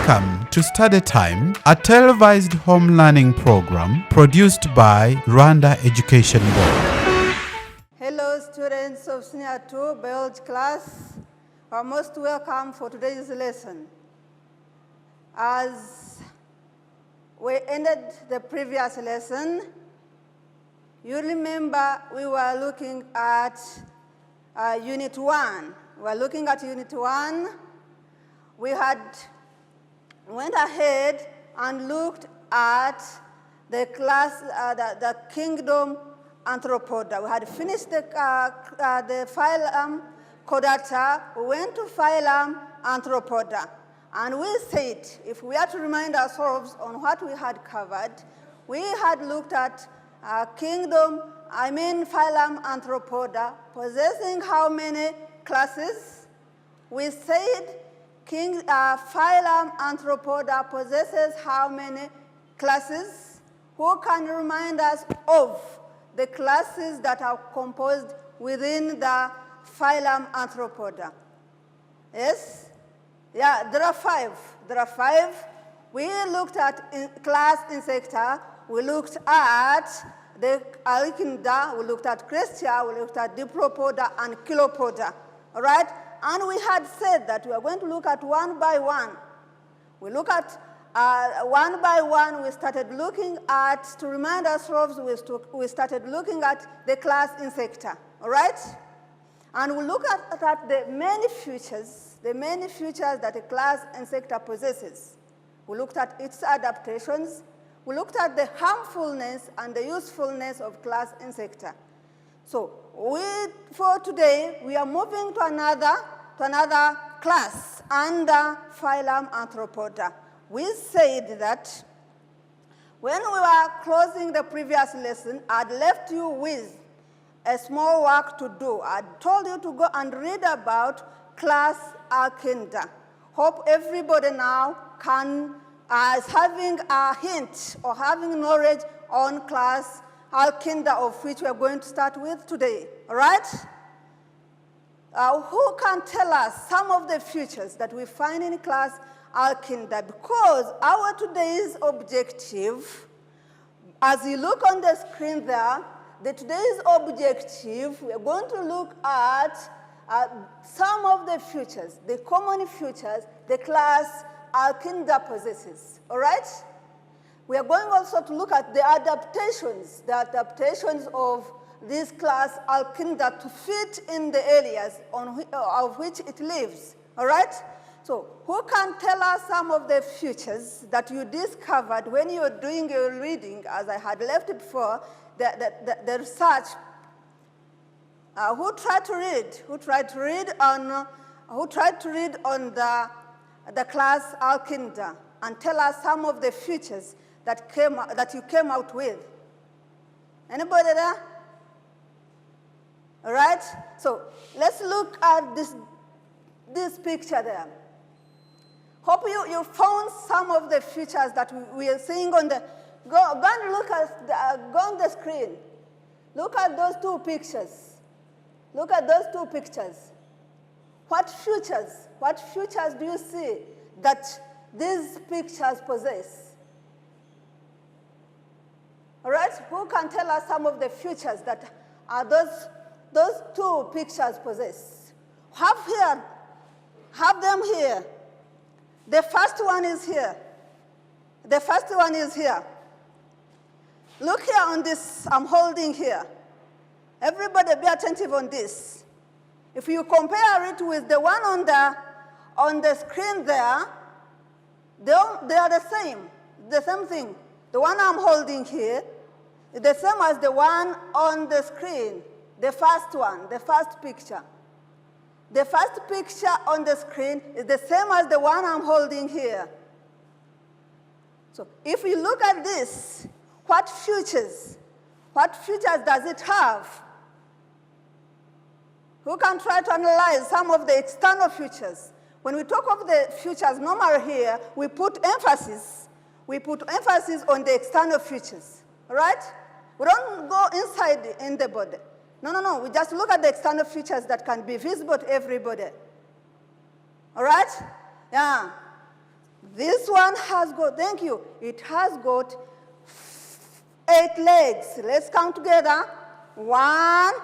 Welcome to Study Time, a televised home learning program produced by Rwanda Education Board. Hello, students of Senior 2 Biology class. You are most welcome for today's lesson. As we ended the previous lesson, you remember we were looking at Unit 1. We were looking at Unit 1. We had went ahead and looked at the class, the kingdom Arthropoda. We had finished the phylum Chordata. We went to phylum Arthropoda. And we said, if we are to remind ourselves on what we had covered, we had looked at phylum Arthropoda possessing how many classes? We said phylum Arthropoda possesses how many classes? Who can remind us of the classes that are composed within the phylum Arthropoda? Yes? Yeah, there are five. There are five. We looked at class Insecta. We looked at the arachnida. We looked at Crestia. We looked at Diplopoda and Chilopoda. All right? And we had said that we are going to look at one by one. We look at one by one. We started looking at, to remind ourselves, we started looking at the class Insecta. All right? And we look at the many features that a class Insecta possesses. We looked at its adaptations. We looked at the harmfulness and the usefulness of class Insecta. So for today, we are moving to another class under phylum Arthropoda. We said that when we were closing the previous lesson, I'd left you with a small work to do. I told you to go and read about class arachnida. Hope everybody now is having a hint or having knowledge on class arachnida, of which we are going to start with today. All right? Who can tell us some of the features that we find in class arachnida? Because our today's objective, as you look on the screen there, today's objective, we are going to look at some of the features, the common features the class arachnida possesses. All right? We are going also to look at the adaptations of this class arachnida to fit in the areas of which it lives. All right? So who can tell us some of the features that you discovered when you were doing your reading, as I had left it before, the research? Who tried to read? Who tried to read on the class arachnida and tell us some of the features that you came out with? Anybody there? All right. So let's look at this picture there. Hope you found some of the features that we are seeing on the. Go and look at go on the screen. Look at those two pictures. Look at those two pictures. What features do you see that these pictures possess? All right? Who can tell us some of the features that those two pictures possess? Have them here. The first one is here. The first one is here. Look here on this I'm holding here. Everybody be attentive on this. If you compare it with the one on the screen there, they are the same thing. The one I'm holding here is the same as the one on the screen, the first one, the first picture. The first picture on the screen is the same as the one I'm holding here. So if you look at this, what features does it have? Who can try to analyze some of the external features? When we talk of the features, normally here, we put emphasis on the external features, all right? We don't go inside in the body. No. We just look at the external features that can be visible to everybody. All right? Yeah. This one has got, thank you, it has got 8 legs. Let's count together. 1,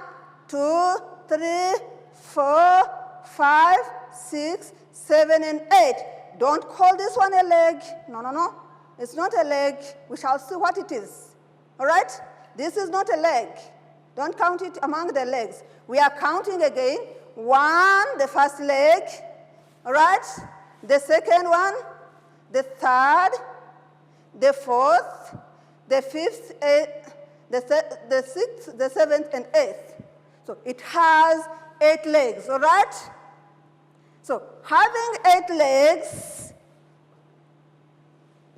2, 3, 4, 5, 6, 7, and 8. Don't call this one a leg. No, no, no. It's not a leg. We shall see what it is. All right? This is not a leg. Don't count it among the legs. We are counting again. 1, the first leg. All right? The second one, the third, the fourth, the fifth, the sixth, the seventh, and eighth. So it has 8 legs, all right? So having 8 legs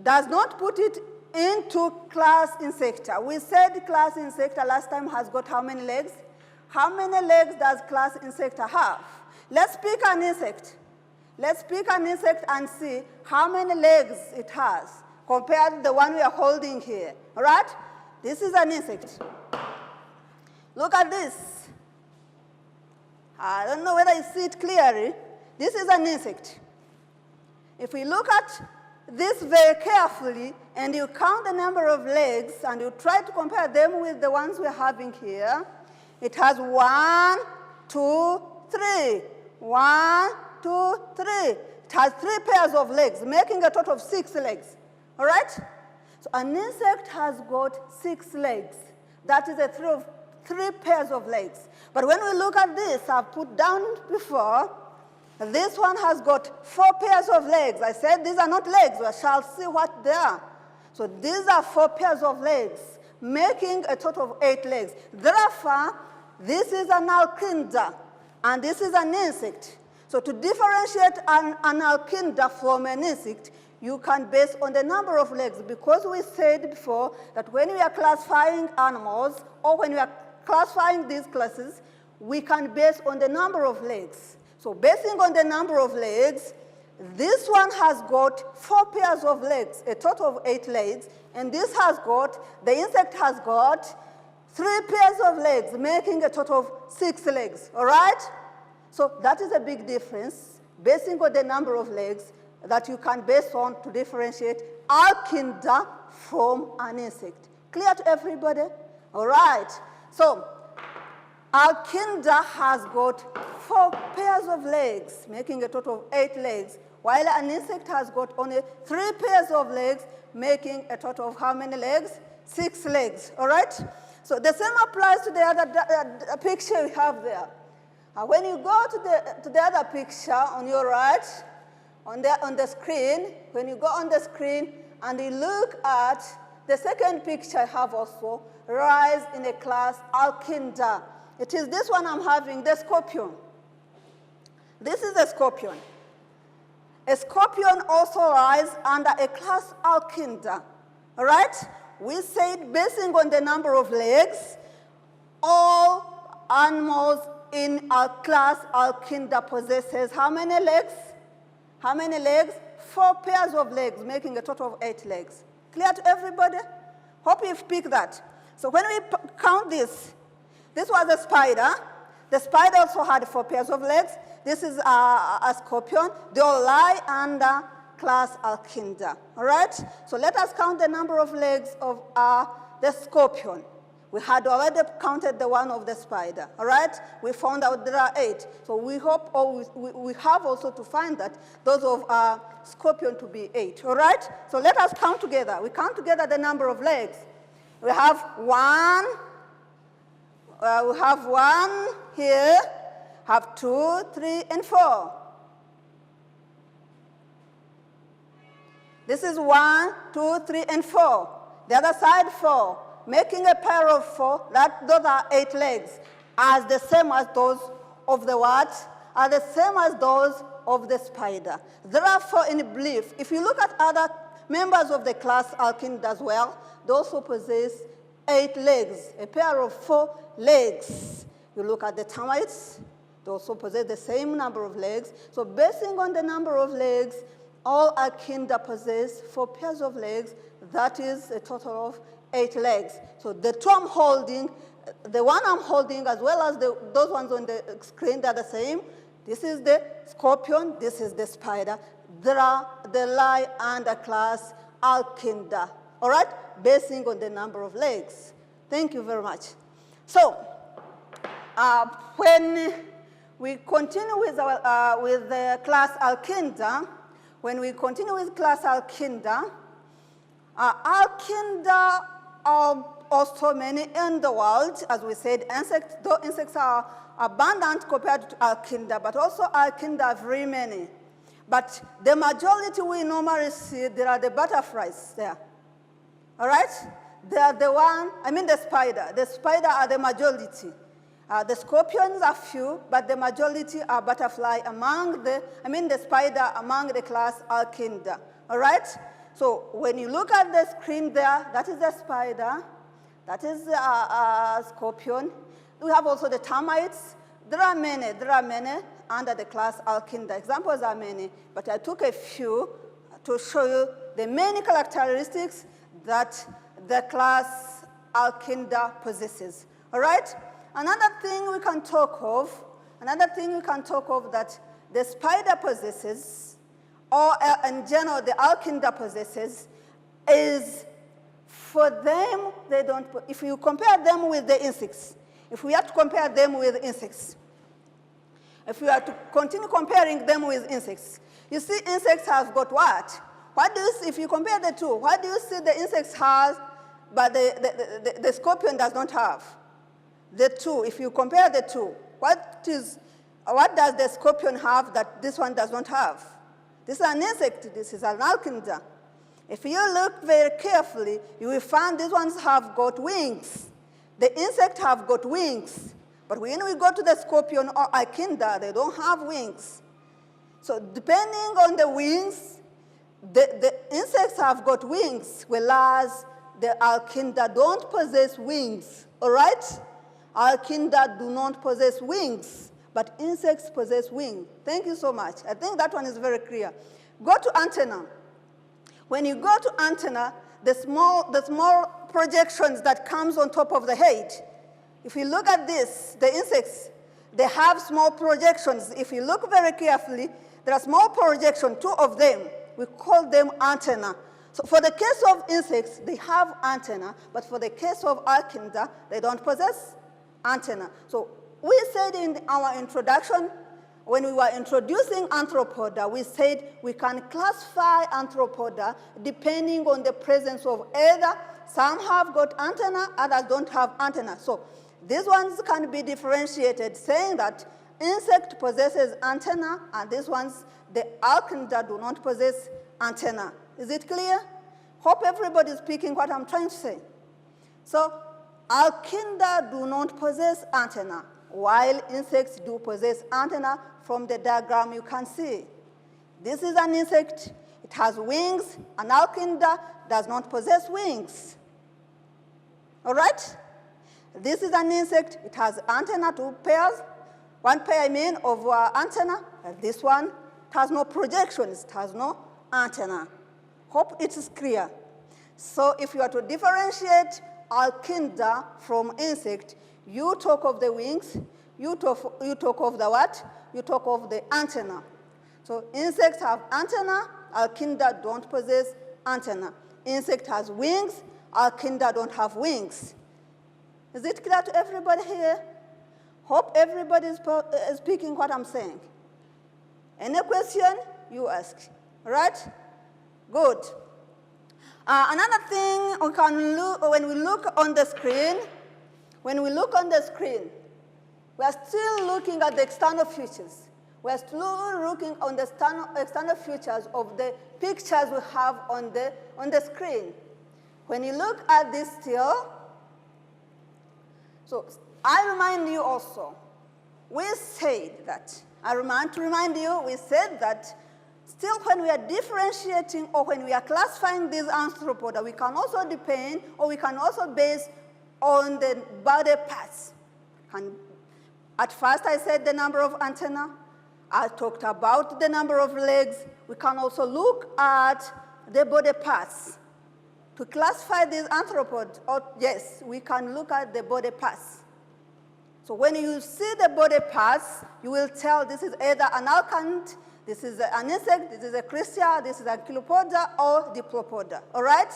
does not put it into class insecta. We said class insecta last time has got how many legs? How many legs does class insecta have? Let's pick an insect. Let's pick an insect and see how many legs it has compared to the one we are holding here. All right? This is an insect. Look at this. I don't know whether you see it clearly. This is an insect. If we look at this very carefully and you count the number of legs and you try to compare them with the ones we're having here, it has 1, 2, 3. 1, 2, 3. It has 3 pairs of legs, making a total of 6 legs. All right? So an insect has got 6 legs. That is a 3 pairs of legs. But when we look at this, I've put down before, this one has got 4 pairs of legs. I said these are not legs. We shall see what they are. So these are 4 pairs of legs, making a total of 8 legs. Therefore, this is an arachnid, and this is an insect. So to differentiate an arachnid from an insect, you can base on the number of legs, because we said before that when we are classifying animals or when we are classifying these classes, we can base on the number of legs. So basing on the number of legs, this one has got 4 pairs of legs, a total of 8 legs, and this has got, the insect has got 3 pairs of legs, making a total of 6 legs, all right? So that is a big difference, basing on the number of legs that you can base on to differentiate arachnid from an insect. Clear to everybody? All right. So arachnid has got 4 pairs of legs, making a total of 8 legs, while an insect has got only 3 pairs of legs, making a total of how many legs? 6 legs, all right? So the same applies to the other picture we have there. When you go to the other picture on your right, on the screen, when you go on the screen and you look at the second picture I have also, rise in a class arachnid. It is this one I'm having, the scorpion. This is a scorpion. A scorpion also rises under a class arachnid. All right? We said basing on the number of legs, all animals in our class arachnid possesses how many legs? How many legs? 4 pairs of legs, making a total of 8 legs. Clear to everybody? Hope you've picked that. So when we count this was a spider. The spider also had 4 pairs of legs. This is a scorpion. They all lie under class arachnid. All right? So let us count the number of legs of the scorpion. We had already counted the one of the spider, all right? We found out there are 8. So we hope, or we have also to find that those of scorpion to be 8, all right? So let us count together. We count together the number of legs. We have 1. We have 1 here. Have 2, 3, and 4. This is 1, 2, 3, and 4. The other side 4. Making a pair of 4, those are 8 legs, as the same as those of the what? Are the same as those of the spider. Therefore, in belief, if you look at other members of the class arachnid as well, they also possess 8 legs, a pair of 4 legs. You look at the termites, they also possess the same number of legs. So basing on the number of legs, all arachnid possess 4 pairs of legs. That is a total of 8 legs. So the two I'm holding, the one I'm holding as well as those ones on the screen, they're the same. This is the scorpion, this is the spider. they lie under class arachnida, all right, basing on the number of legs. Thank you very much. So, when we continue with the class arachnida, arachnida are also many in the world. As we said, though insects are abundant compared to arachnida, but also arachnida are very many. But the majority we normally see, there are the butterflies there. All right? They are the spider. The spider are the majority. The scorpions are few, but the majority are butterfly the spider among the class arachnida. All right? So when you look at the screen there, that is the spider. That is the scorpion. We have also the termites. There are many under the class arachnida. Examples are many, but I took a few to show you the many characteristics that the class arachnida possesses. All right? Another thing we can talk of that the spider possesses, or in general the arachnida possesses, is for them, if you compare them with the insects, if we have to compare them with insects, if we are to continue comparing them with insects, you see insects have got what? What do you see, if you compare the two, what do you see the insects has, but the scorpion does not have? The two, if you compare the two, what does the scorpion have that this one does not have? This is an insect, this is an arachnida. If you look very carefully, you will find these ones have got wings. The insect have got wings. But when we go to the scorpion or arachnida, they don't have wings. So depending on the wings, the insects have got wings, whereas the arachnida don't possess wings, all right? Arachnida do not possess wings, but insects possess wings. Thank you so much. I think that one is very clear. Go to antenna. When you go to antenna, the small projections that comes on top of the head, if you look at this, the insects, they have small projections. If you look very carefully, there are small projections, two of them. We call them antenna. So for the case of insects, they have antenna, but for the case of arachnida, they don't possess antenna. So we said in our introduction, when we were introducing arthropoda, we said we can classify arthropoda depending on the presence of either some have got antenna, others don't have antenna. So these ones can be differentiated, saying that insect possesses antenna, and these ones, the arachnida, do not possess antenna. Is it clear? Hope everybody is speaking what I'm trying to say. So arachnida do not possess antenna, while insects do possess antenna. From the diagram you can see. This is an insect. It has wings. An arachnida does not possess wings. All right? This is an insect. It has antenna, two pairs. One pair, of antenna. And this one has no projections. It has no antenna. Hope it is clear. So if you are to differentiate arachnida from insect, you talk of the wings, you talk of the what? You talk of the antenna. So insects have antenna, arachnida don't possess antenna. Insect has wings, arachnida don't have wings. Is it clear to everybody here? Hope everybody is speaking what I'm saying. Any question, you ask. All right? Good. Another thing we can look, when we look on the screen, we are still looking at the external features. We are still looking on the external features of the pictures we have on the screen. When you look at this still, so I remind you also, we said that, we said that still when we are differentiating or when we are classifying these arthropoda, we can also depend or we can also base on the body parts. At first I said the number of antennae. I talked about the number of legs. We can also look at the body parts. To classify these arthropods, yes, we can look at the body parts. So when you see the body parts, you will tell this is either an arachnid, This is an insect, this is a crisia, this is a chilopoda or diplopoda, all right?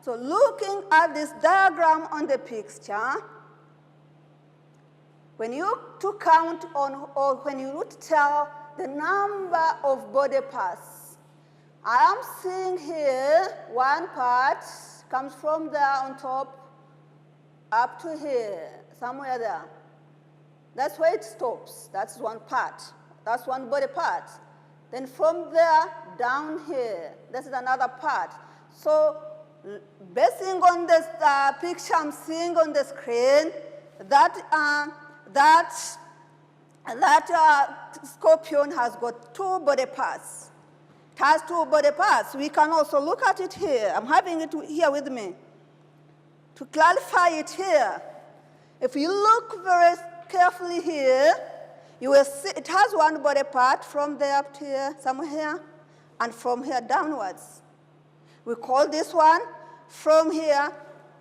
So looking at this diagram on the picture, when you to count on, or when you would tell the number of body parts, I am seeing here one part comes from there on top up to here, somewhere there. That's where it stops. That's one part. That's one body part. Then from there down here, this is another part. So basing on this picture I'm seeing on the screen, that scorpion has got 2 body parts. It has 2 body parts. We can also look at it here. I'm having it here with me. To clarify it here, if you look very carefully here, you will see it has one body part from there up to here, somewhere here, and from here downwards. We call this one from here.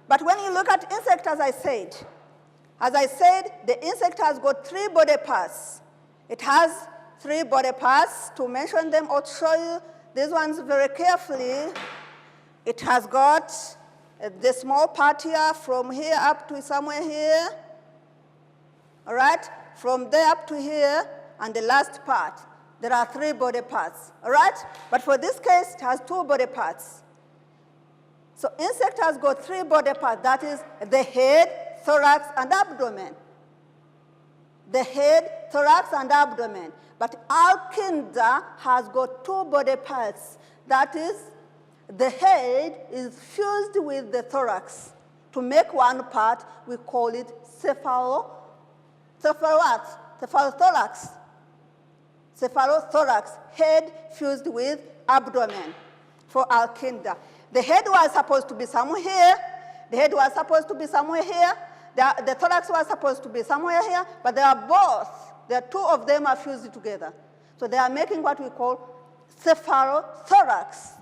But when you look at insect, as I said, the insect has got 3 body parts. It has 3 body parts. To mention them or to show you these ones very carefully, it has got the small part here from here up to somewhere here. All right? From there up to here, and the last part. There are 3 body parts. All right? But for this case, it has 2 body parts. So insect has got 3 body parts. That is the head, thorax, and abdomen. The head, thorax, and abdomen. But arachnid has got 2 body parts. That is, the head is fused with the thorax. To make one part, we call it cephalothorax. Cephalothorax, head fused with abdomen for arachnid. The head was supposed to be somewhere here. The head was supposed to be somewhere here. The thorax was supposed to be somewhere here, but they are both. The 2 of them are fused together. So they are making what we call cephalothorax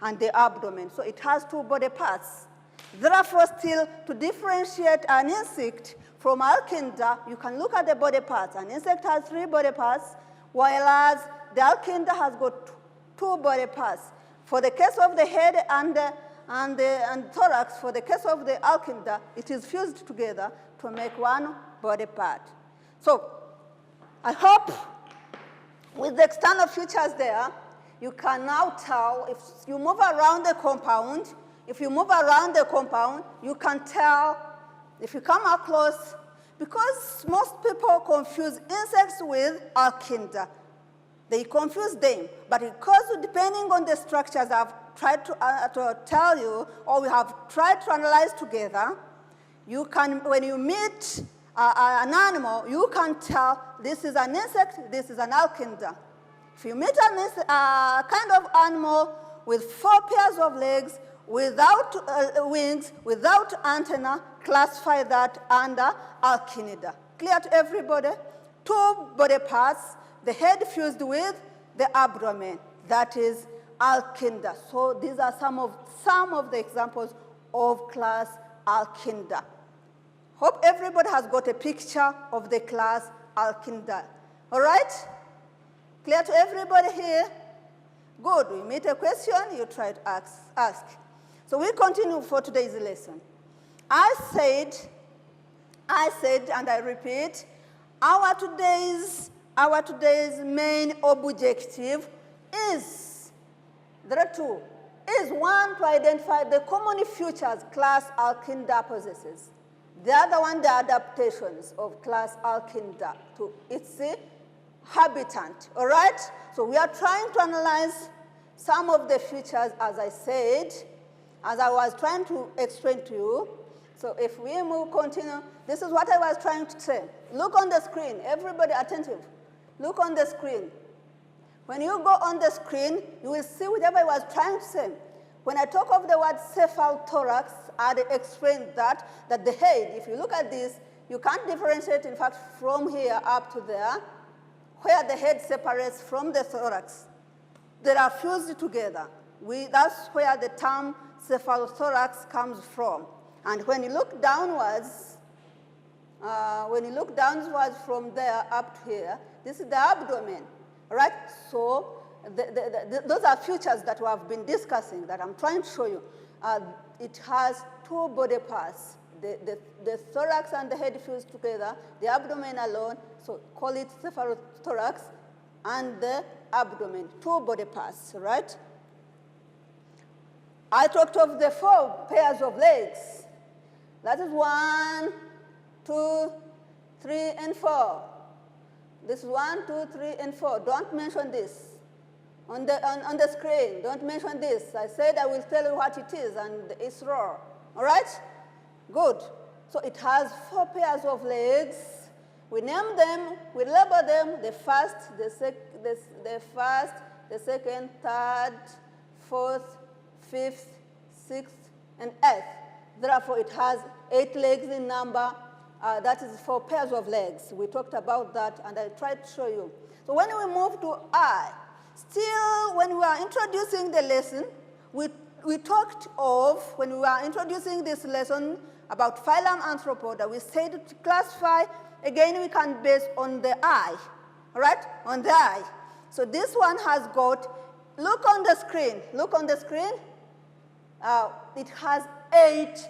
and the abdomen. So it has 2 body parts. Therefore, still, to differentiate an insect from arachnid, you can look at the body parts. An insect has 3 body parts, whereas the arachnid has got 2 body parts. For the case of the head and thorax, for the case of the arachnid, it is fused together to make one body part. So I hope with the external features there, you can now tell if you move around the compound, you can tell if you come up close, because most people confuse insects with arachnid. They confuse them, but because depending on the structures I've tried to tell you, or we have tried to analyze together, you can, when you meet an animal, you can tell this is an insect, this is an arachnid. If you meet a kind of animal with 4 pairs of legs, without wings, without antenna, classify that under arachnid. Clear to everybody? 2 body parts, the head fused with the abdomen. That is arachnid. So these are some of the examples of class arachnid. Hope everybody has got a picture of the class arachnid. All right? Clear to everybody here? Good. We meet a question, you try to ask. So we continue for today's lesson. I said, and I repeat, our today's main objective is, there are 2, is 1, to identify the common features class arachnid possesses. The other one, the adaptations of class arachnid to its habitant, all right? So we are trying to analyze some of the features, as I said, as I was trying to explain to you. So if we continue, this is what I was trying to say. Look on the screen, everybody attentive. Look on the screen. When you go on the screen, you will see whatever I was trying to say. When I talk of the word cephalothorax, I explained that the head, if you look at this, you can't differentiate, in fact, from here up to there, where the head separates from the thorax. They are fused together. That's where the term cephalothorax comes from. And when you look downwards, from there up to here, this is the abdomen, right? So those are features that we have been discussing that I'm trying to show you. It has two body parts. The thorax and the head fused together, the abdomen alone, so call it cephalothorax, and the abdomen, two body parts, right? I talked of the 4 pairs of legs. That is 1, 2, 3, and 4. This is 1, 2, 3, and 4. Don't mention this on the screen. Don't mention this. I said I will tell you what it is, and it's raw. All right? Good. So it has 4 pairs of legs. We name them, we label them, the first, the second, third, fourth, fifth, sixth, and 8th. Therefore, it has 8 legs in number. That is 4 pairs of legs. We talked about that, and I tried to show you. So when we move to I, still when we are introducing the lesson, we talked of, when we were introducing this lesson about phylum Arthropoda, we said to classify, again, we can base on the eye, all right? On the eye. So this one has got, look on the screen. Look on the screen. It has 8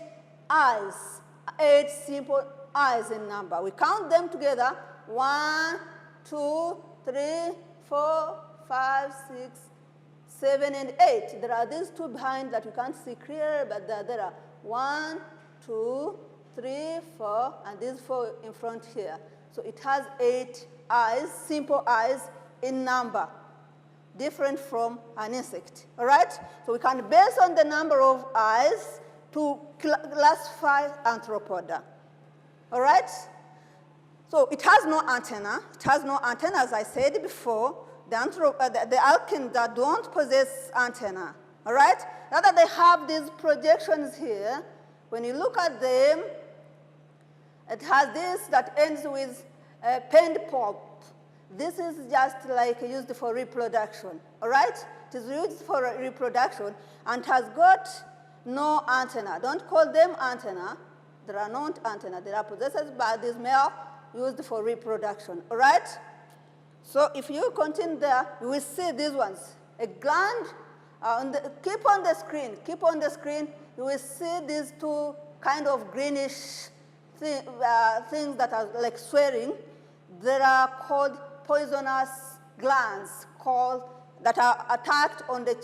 eyes, 8 simple eyes in number. We count them together. 1, 2, 3, 4, 5, 6, 7, and 8. There are these 2 behind that you can't see clearly, but there are 1, 2, 3, 4, and these 4 in front here. So it has 8 eyes, simple eyes in number, different from an insect. All right? So we can base on the number of eyes to classify Arthropoda. All right? So it has no antenna. It has no antenna, as I said before. The arachnida don't possess antenna. All right? Rather, they have these projections here. When you look at them, it has this that ends with a penned pulp. This is just like used for reproduction. All right? It is used for reproduction and has got no antenna. Don't call them antenna. There are not antenna. They are possessed by this male used for reproduction. All right? So if you continue there, you will see these ones. A gland, keep on the screen. Keep on the screen. You will see these 2 kind of greenish things that are like swelling. They are called poisonous glands that are attacked on the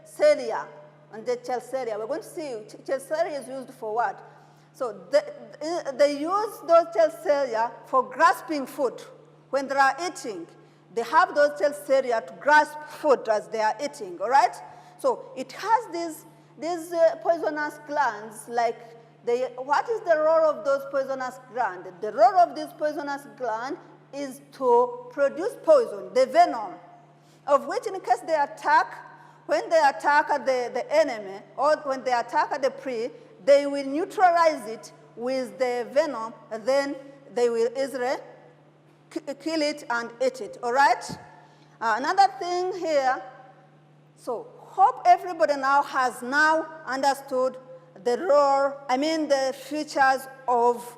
cilia. On the cilia. We're going to see cilia is used for what? So they use those cilia for grasping food when they are eating. They have those cilia to grasp food as they are eating, all right? So it has these poisonous glands, like what is the role of those poisonous glands? The role of this poisonous gland is to produce poison, the venom, of which in case they attack, when they attack the enemy or when they attack the prey, they will neutralize it with the venom, and then they will easily kill it and eat it, all right? Another thing here, so hope everybody now has understood the role, the features of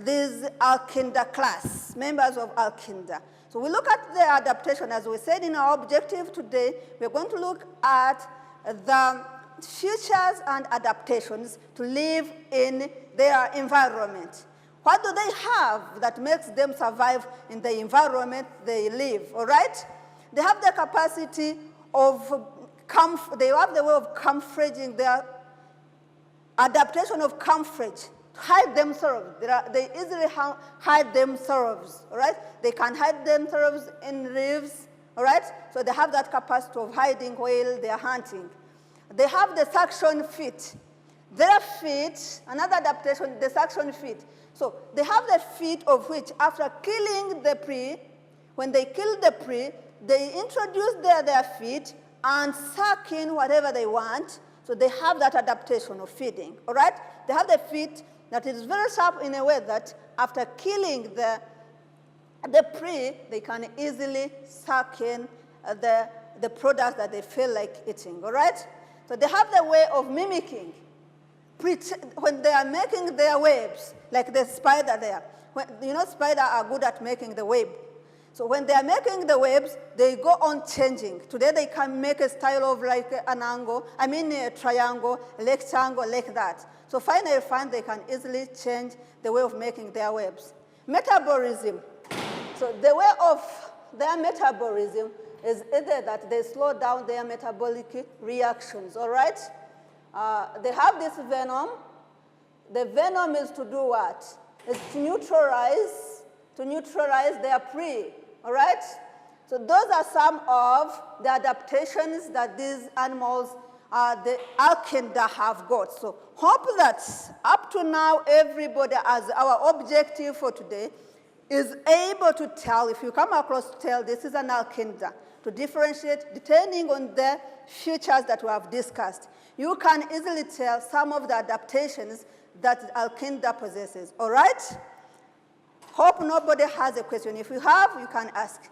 these arachnida class, members of arachnida. So we look at the adaptation. As we said in our objective today, we're going to look at the features and adaptations to live in their environment. What do they have that makes them survive in the environment they live, all right? They have the capacity of, they have the way of camouflaging, their adaptation of camouflage, to hide themselves. They easily hide themselves, all right? They can hide themselves in leaves, all right? So they have that capacity of hiding while they are hunting. They have the suction feet. Their feet, another adaptation, the suction feet. So they have the feet of which, after killing the prey, when they kill the prey, they introduce their feet and suck in whatever they want. So they have that adaptation of feeding, all right? They have the feet that is very sharp in a way that after killing the prey, they can easily suck in the products that they feel like eating, all right? So they have the way of mimicking. When they are making their webs, like the spider there. Spiders are good at making the web. So when they are making the webs, they go on changing. Today they can make a style of like an angle, a triangle, a rectangle, like that. So finally find they can easily change the way of making their webs. Metabolism. So the way of their metabolism is either that they slow down their metabolic reactions, all right? They have this venom. The venom is to do what? It's to neutralize their prey, all right? So those are some of the adaptations that these animals, the arachnida, have got. So hope that up to now, everybody, as our objective for today, is able to tell, if you come across tell this is an arachnida, to differentiate depending on the features that we have discussed. You can easily tell some of the adaptations that arachnida possesses, all right? Hope nobody has a question. If you have, you can ask.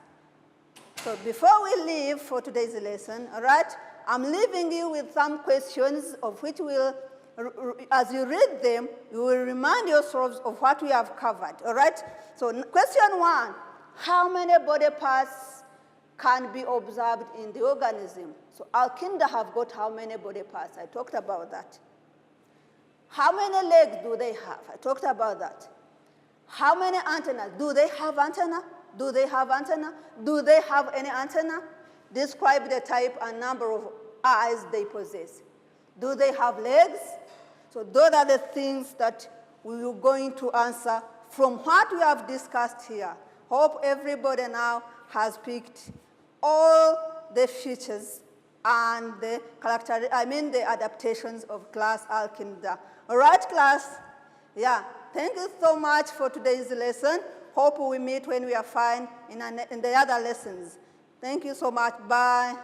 So before we leave for today's lesson, all right, I'm leaving you with some questions of which will, as you read them, you will remind yourselves of what we have covered, all right? So question 1, how many body parts can be observed in the organism? So arachnida have got how many body parts? I talked about that. How many legs do they have? I talked about that. How many antennas? Do they have antenna? Do they have antenna? Do they have any antenna? Describe the type and number of eyes they possess. Do they have legs? So those are the things that we are going to answer from what we have discussed here. Hope everybody now has picked all the features and the the adaptations of class arachnida. All right, class? Yeah, thank you so much for today's lesson. Hope we meet when we are fine in the other lessons. Thank you so much. Bye.